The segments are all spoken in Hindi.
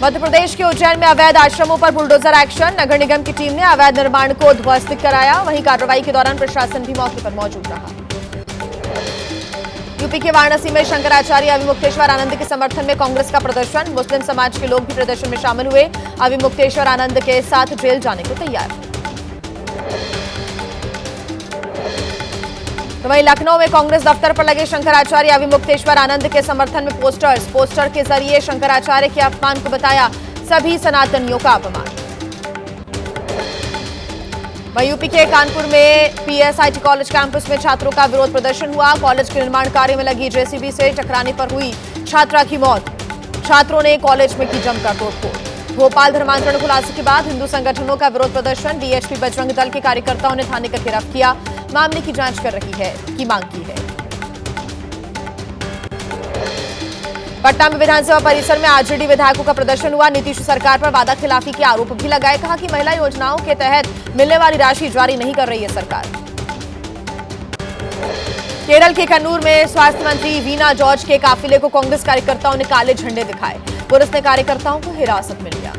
मध्य प्रदेश के उज्जैन में अवैध आश्रमों पर बुलडोजर एक्शन। नगर निगम की टीम ने अवैध निर्माण को ध्वस्त कराया। वहीं कार्रवाई के दौरान प्रशासन भी मौके पर मौजूद रहा। यूपी के वाराणसी में शंकराचार्य अविमुक्तेश्वर आनंद के समर्थन में कांग्रेस का प्रदर्शन। मुस्लिम समाज के लोग भी प्रदर्शन में शामिल हुए। अविमुक्तेश्वर आनंद के साथ जेल जाने को तैयार। तो वहीं लखनऊ में कांग्रेस दफ्तर पर लगे शंकराचार्य अविमुक्तेश्वर आनंद के समर्थन में पोस्टर के जरिए शंकराचार्य के अपमान को बताया सभी सनातनियों का अपमान। वहीं यूपी के कानपुर में पीएसआईटी कॉलेज कैंपस में छात्रों का विरोध प्रदर्शन हुआ। कॉलेज के निर्माण कार्य में लगी जेसीबी से टकराने पर हुई छात्रा की मौत। छात्रों ने कॉलेज में की जमकर तोड़फोड़। भोपाल धर्मांतरण खुलासे के बाद हिंदू संगठनों का विरोध प्रदर्शन। डीएसपी बजरंग दल के कार्यकर्ताओं ने थाने का घेराव किया। मामले की जांच कर रही है की मांग की है। पटना में विधानसभा परिसर में आरजेडी विधायकों का प्रदर्शन हुआ। नीतीश सरकार पर वादा खिलाफी के आरोप भी लगाए। कहा कि महिला योजनाओं के तहत मिलने वाली राशि जारी नहीं कर रही है सरकार। केरल के कन्नूर में स्वास्थ्य मंत्री वीना जॉर्ज के काफिले को कांग्रेस कार्यकर्ताओं ने काले झंडे दिखाए। पुलिस ने कार्यकर्ताओं को हिरासत में लिया।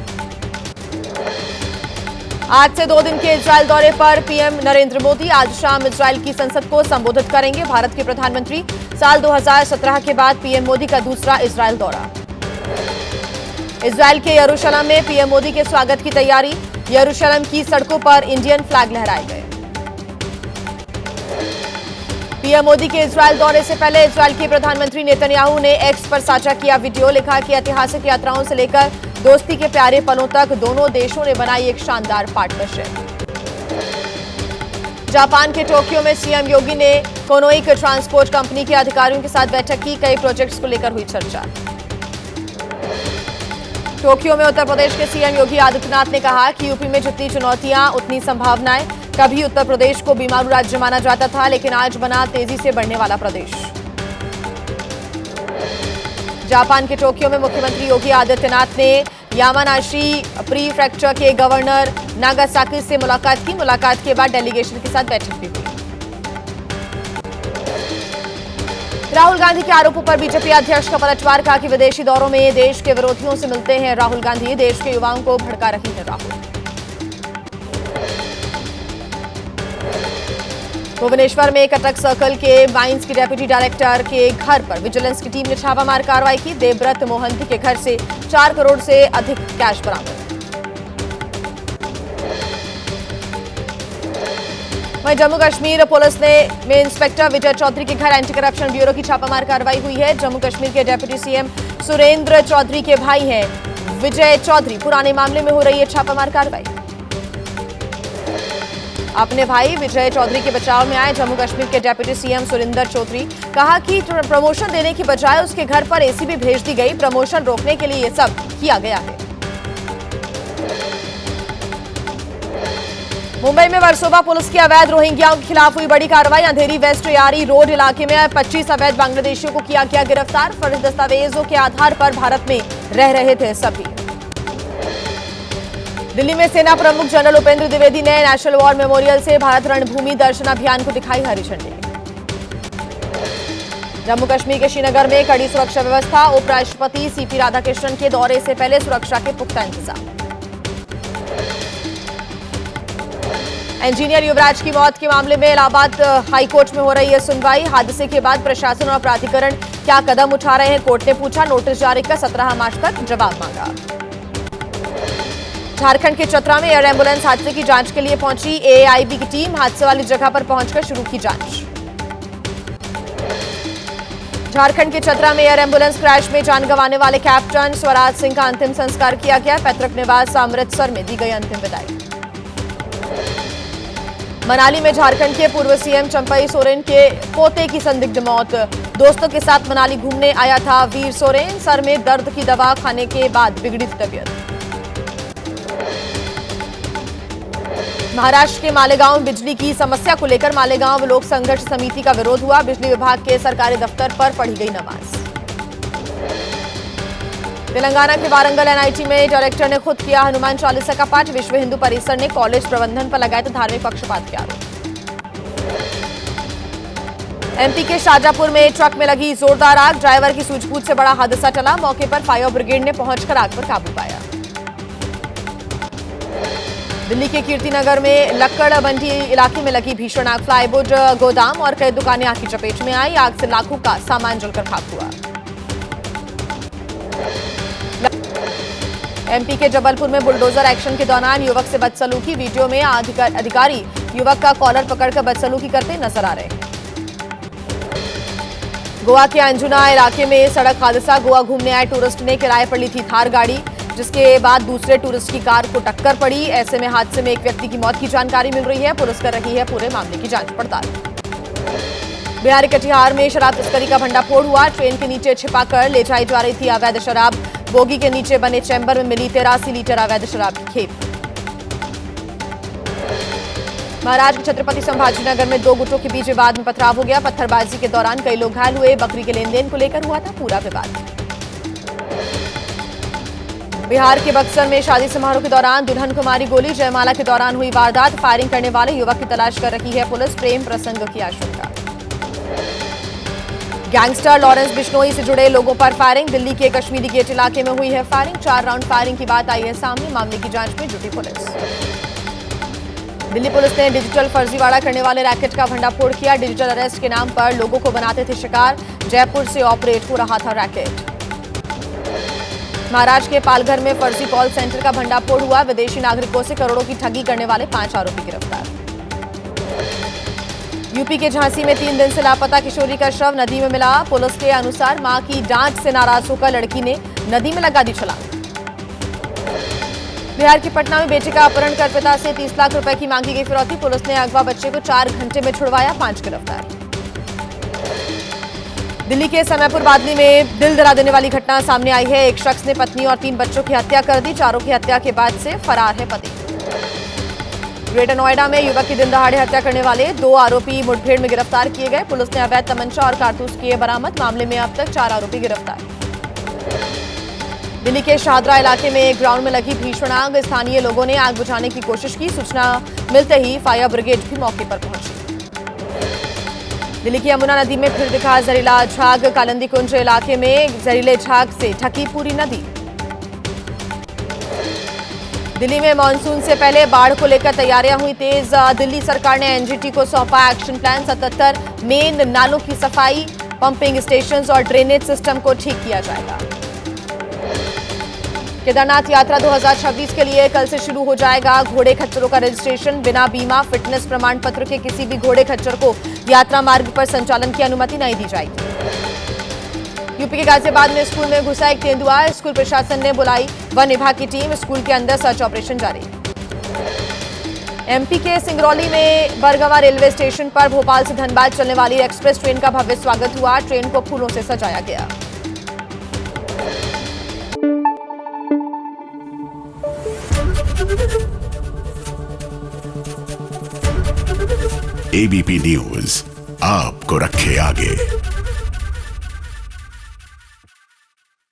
आज से 2 दिन के इजरायल दौरे पर पीएम नरेंद्र मोदी आज शाम इजरायल की संसद को संबोधित करेंगे। भारत के प्रधानमंत्री साल 2017 के बाद पीएम मोदी का दूसरा इजरायल दौरा। इजरायल के यरूशलेम में पीएम मोदी के स्वागत की तैयारी। यरूशलेम की सड़कों पर इंडियन फ्लैग लहराए गए। पीएम मोदी के इजरायल दौरे से पहले इजरायल के प्रधानमंत्री नेतन्याहू ने एक्स पर साझा किया वीडियो। लिखा कि ऐतिहासिक यात्राओं से लेकर दोस्ती के प्यारे पलों तक दोनों देशों ने बनाई एक शानदार पार्टनरशिप। जापान के टोक्यो में सीएम योगी ने कोनोइक ट्रांसपोर्ट कंपनी के अधिकारियों के साथ बैठक की। कई प्रोजेक्ट्स को लेकर हुई चर्चा। टोक्यो में उत्तर प्रदेश के सीएम योगी आदित्यनाथ ने कहा कि यूपी में जितनी चुनौतियां उतनी संभावनाएं। कभी उत्तर प्रदेश को बीमारू राज्य माना जाता था, लेकिन आज बना तेजी से बढ़ने वाला प्रदेश। जापान के टोक्यो में मुख्यमंत्री योगी आदित्यनाथ ने यामानाशी प्रीफ्रेक्चर के गवर्नर नागासाकी से मुलाकात की। मुलाकात के बाद डेलीगेशन के साथ बैठक भी हुई। राहुल गांधी के आरोपों पर बीजेपी अध्यक्ष का पलटवार। कहा कि विदेशी दौरों में देश के विरोधियों से मिलते हैं राहुल गांधी। देश के युवाओं को भड़का रही है राहुल। भुवनेश्वर में कटक सर्कल के माइंस के डेप्यूटी डायरेक्टर के घर पर विजिलेंस की टीम ने छापामार कार्रवाई की। देवव्रत मोहंती के घर से 4 करोड़ से अधिक कैश बरामद। वहीं जम्मू कश्मीर पुलिस में इंस्पेक्टर विजय चौधरी के घर एंटी करप्शन ब्यूरो की छापामार कार्रवाई हुई है। जम्मू कश्मीर के डेप्यूटी सीएम सुरेंद्र चौधरी के भाई हैं विजय चौधरी। पुराने मामले में हो रही है छापामार कार्रवाई। अपने भाई विजय चौधरी के बचाव में आए जम्मू कश्मीर के डेप्यूटी सीएम सुरेंद्र चौधरी। कहा कि प्रमोशन देने की बजाय उसके घर पर एसीबी भेज दी गई। प्रमोशन रोकने के लिए ये सब किया गया है। मुंबई में वर्सोवा पुलिस की अवैध रोहिंग्याओं के खिलाफ हुई बड़ी कार्रवाई। अंधेरी वेस्ट यारी रोड इलाके में 25 अवैध बांग्लादेशियों को किया गया गिरफ्तार। फर्जी दस्तावेजों के आधार पर भारत में रह रहे थे सभी। दिल्ली में सेना प्रमुख जनरल उपेंद्र द्विवेदी ने नेशनल वॉर मेमोरियल से भारत रणभूमि दर्शन अभियान को दिखाई हरी झंडी। जम्मू कश्मीर के श्रीनगर में कड़ी सुरक्षा व्यवस्था। उपराष्ट्रपति सीपी राधाकृष्णन के दौरे से पहले सुरक्षा के पुख्ता इंतजाम। इंजीनियर युवराज की मौत के मामले में इलाहाबाद हाईकोर्ट में हो रही है सुनवाई। हादसे के बाद प्रशासन और प्राधिकरण क्या कदम उठा रहे हैं, कोर्ट ने पूछा। नोटिस जारी कर 17 मार्च तक जवाब मांगा। झारखंड के चतरा में एयर एम्बुलेंस हादसे की जांच के लिए पहुंची एआईबी की टीम। हादसे वाली जगह पर पहुंचकर शुरू की जांच। झारखंड के चतरा में एयर एम्बुलेंस क्रैश में जान गंवाने वाले कैप्टन स्वराज सिंह का अंतिम संस्कार किया गया। पैतृक निवास अमृतसर में दी गई अंतिम विदाई। मनाली में झारखंड के पूर्व सीएम चंपई सोरेन के पोते की संदिग्ध मौत। दोस्तों के साथ मनाली घूमने आया था वीर सोरेन। सर में दर्द की दवा खाने के बाद बिगड़ी तबीयत। महाराष्ट्र के मालेगांव बिजली की समस्या को लेकर मालेगांव लोक संघर्ष समिति का विरोध हुआ। बिजली विभाग के सरकारी दफ्तर पर पढ़ी गई नमाज। तेलंगाना के वारंगल एनआईटी में डायरेक्टर ने खुद किया हनुमान चालीसा का पाठ। विश्व हिंदू परिसर ने कॉलेज प्रबंधन पर लगाए थे धार्मिक पक्षपात के आरोप। एमपी के शाजापुर में ट्रक में लगी जोरदार आग, ड्राइवर की सूझबूझ से बड़ा हादसा टला। मौके पर फायर ब्रिगेड ने पहुंचकर आग पर काबू पाया। दिल्ली के कीर्तिनगर में लक्कड़ मंडी इलाके में लगी भीषण आग, प्लाईवुड गोदाम और कई दुकानें आग की चपेट में आई। आग से लाखों का सामान जलकर खाक हुआ। एमपी के जबलपुर में बुलडोजर एक्शन के दौरान युवक से बदसलूकी, वीडियो में अधिकारी युवक का कॉलर पकड़कर बदसलूकी करते नजर आ रहे हैं। गोवा के अंजुना इलाके में सड़क हादसा, गोवा घूमने आए टूरिस्ट ने किराए पर ली थी थार गाड़ी, जिसके बाद दूसरे टूरिस्ट की कार को टक्कर पड़ी। ऐसे में हादसे में एक व्यक्ति की मौत की जानकारी मिल रही है। पुलिस कर रही है पूरे मामले की जांच पड़ताल। बिहार के कटिहार में शराब तस्करी का भंडाफोड़ हुआ, ट्रेन के नीचे छिपाकर ले जाई जा रही थी अवैध शराब। बोगी के नीचे बने चैम्बर में मिली 83 लीटर अवैध शराब की खेप। महाराष्ट्र के छत्रपति संभाजीनगर में दो गुटों के बीच विवाद में पथराव हो गया। पत्थरबाजी के दौरान कई लोग घायल हुए। बकरी के लेन देन को लेकर हुआ था पूरा विवाद। बिहार के बक्सर में शादी समारोह के दौरान दुल्हन को मारी गोली, जयमाला के दौरान हुई वारदात। फायरिंग करने वाले युवक की तलाश कर रही है पुलिस, प्रेम प्रसंग की आशंका। गैंगस्टर लॉरेंस बिश्नोई से जुड़े लोगों पर फायरिंग, दिल्ली के कश्मीरी गेट इलाके में हुई है फायरिंग। 4 राउंड फायरिंग की बात आई है सामने, मामले की जांच में जुटी पुलिस। दिल्ली पुलिस ने डिजिटल फर्जीवाड़ा करने वाले रैकेट का भंडाफोड़ किया। डिजिटल अरेस्ट के नाम पर लोगों को बनाते थे शिकार, जयपुर से ऑपरेट हो रहा था रैकेट। महाराष्ट्र के पालघर में फर्जी कॉल सेंटर का भंडाफोड़ हुआ, विदेशी नागरिकों से करोड़ों की ठगी करने वाले 5 आरोपी गिरफ्तार। यूपी के झांसी में 3 दिन से लापता किशोरी का शव नदी में मिला। पुलिस के अनुसार मां की डांट से नाराज होकर लड़की ने नदी में लगा दी छलांग। बिहार के पटना में बेटे का अपहरण कर पिता से 30 लाख रुपए की मांगी गई फिरौती। पुलिस ने अगवा बच्चे को 4 घंटे में छुड़वाया, 5 गिरफ्तार। दिल्ली के समयपुर बादली में दिल दहला देने वाली घटना सामने आई है। एक शख्स ने पत्नी और 3 बच्चों की हत्या कर दी। चारों की हत्या के बाद से फरार है पति। ग्रेटर नोएडा में युवक की दिन दहाड़े हत्या करने वाले 2 आरोपी मुठभेड़ में गिरफ्तार किए गए। पुलिस ने अवैध तमंचा और कारतूस किए बरामद, मामले में अब तक 4 आरोपी गिरफ्तार। दिल्ली के शाहदरा इलाके में एक ग्राउंड में लगी भीषण आग, स्थानीय लोगों ने आग बुझाने की कोशिश की। सूचना मिलते ही फायर ब्रिगेड भी मौके पर पहुंची। दिल्ली की यमुना नदी में फिर दिखा जहरीला झाग, कालिंदी कुंज इलाके में जहरीले झाग से ढकी पूरी नदी। दिल्ली में मानसून से पहले बाढ़ को लेकर तैयारियां हुई तेज, दिल्ली सरकार ने एनजीटी को सौंपा एक्शन प्लान। 77 मेन नालों की सफाई, पंपिंग स्टेशन और ड्रेनेज सिस्टम को ठीक किया जाएगा। केदारनाथ यात्रा 2026 के लिए कल से शुरू हो जाएगा घोड़े खच्चरों का रजिस्ट्रेशन। बिना बीमा फिटनेस प्रमाण पत्र के किसी भी घोड़े खच्चर को यात्रा मार्ग पर संचालन की अनुमति नहीं दी जाएगी। यूपी के गाजियाबाद में स्कूल में घुसा एक तेंदुआ, स्कूल प्रशासन ने बुलाई वन विभाग की टीम, स्कूल के अंदर सर्च ऑपरेशन जारी। एमपी के सिंगरौली में बरगवा रेलवे स्टेशन पर भोपाल से धनबाद चलने वाली एक्सप्रेस ट्रेन का भव्य स्वागत हुआ। ट्रेन को फूलों से सजाया गया। एबीपी न्यूज आपको रखे आगे।